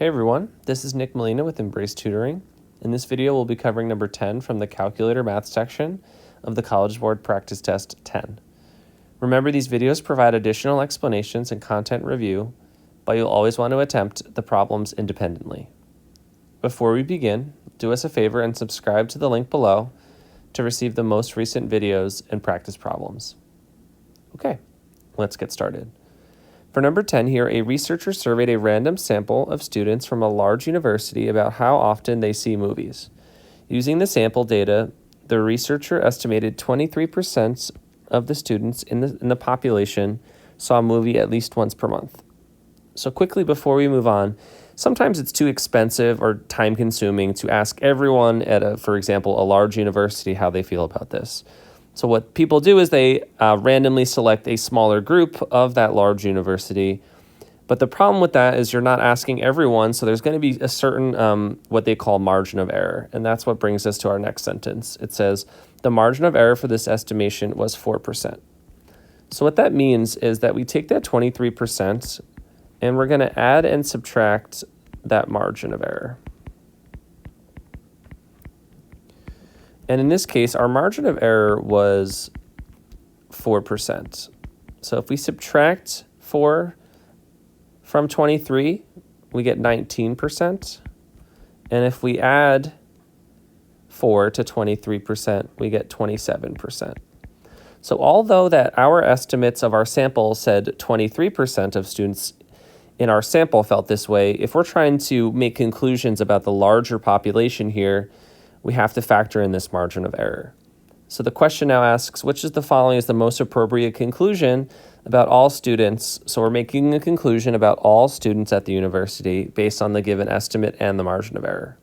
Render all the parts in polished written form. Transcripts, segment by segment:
Hey everyone, this is Nick Molina with Embrace Tutoring. In this video, we'll be covering number 10 from the Calculator Math section of the College Board Practice Test 10. Remember, these videos provide additional explanations and content review, but you'll always want to attempt the problems independently. Before we begin, do us a favor and subscribe to the link below to receive the most recent videos and practice problems. Okay, let's get started. For number 10 here, a researcher surveyed a random sample of students from a large university about how often they see movies. Using the sample data, the researcher estimated 23% of the students in the population saw a movie at least once per month. So quickly before we move on, sometimes it's too expensive or time-consuming to ask everyone at, for example, a large university how they feel about this. So what people do is they randomly select a smaller group of that large university. But the problem with that is you're not asking everyone, so there's going to be a certain what they call margin of error. And that's what brings us to our next sentence. It says, the margin of error for this estimation was 4%. So what that means is that we take that 23% and we're going to add and subtract that margin of error. And in this case, our margin of error was 4%. So if we subtract 4 from 23, we get 19%. And if we add 4 to 23%, we get 27%. So although that our estimates of our sample said 23% of students in our sample felt this way, if we're trying to make conclusions about the larger population here, we have to factor in this margin of error. So the question now asks, which of the following is the most appropriate conclusion about all students? So we're making a conclusion about all students at the university based on the given estimate and the margin of error.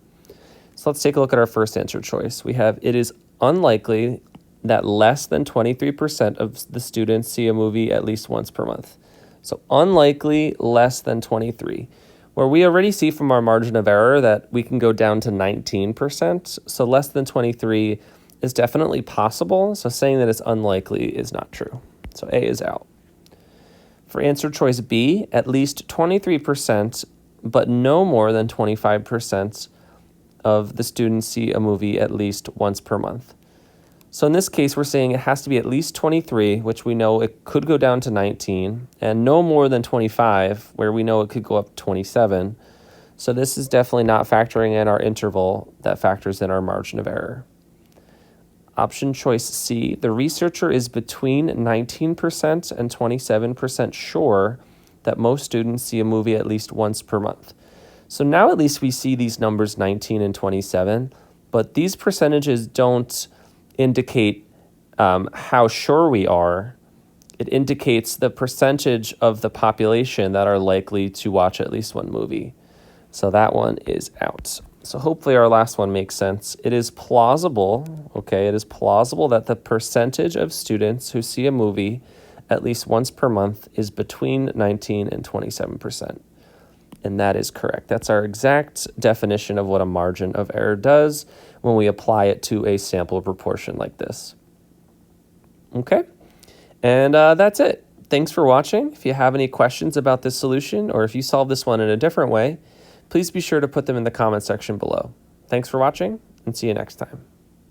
So let's take a look at our first answer choice. We have, it is unlikely that less than 23% of the students see a movie at least once per month. So unlikely less than 23. Where we already see from our margin of error that we can go down to 19%, so less than 23 is definitely possible, so saying that it's unlikely is not true. So A is out. For answer choice B, at least 23%, but no more than 25% of the students see a movie at least once per month. So in this case, we're saying it has to be at least 23, which we know it could go down to 19, and no more than 25, where we know it could go up to 27. So this is definitely not factoring in our interval that factors in our margin of error. Option choice C, the researcher is between 19% and 27% sure that most students see a movie at least once per month. So now at least we see these numbers 19 and 27, but these percentages don't indicate how sure we are. It indicates the percentage of the population that are likely to watch at least one movie. So that one is out. So hopefully our last one makes sense. It is plausible, okay, it is plausible that the percentage of students who see a movie at least once per month is between 19 and 27%. And that is correct. That's our exact definition of what a margin of error does when we apply it to a sample proportion like this. Okay, and that's it. Thanks for watching. If you have any questions about this solution, or if you solve this one in a different way, please be sure to put them in the comment section below. Thanks for watching, and see you next time.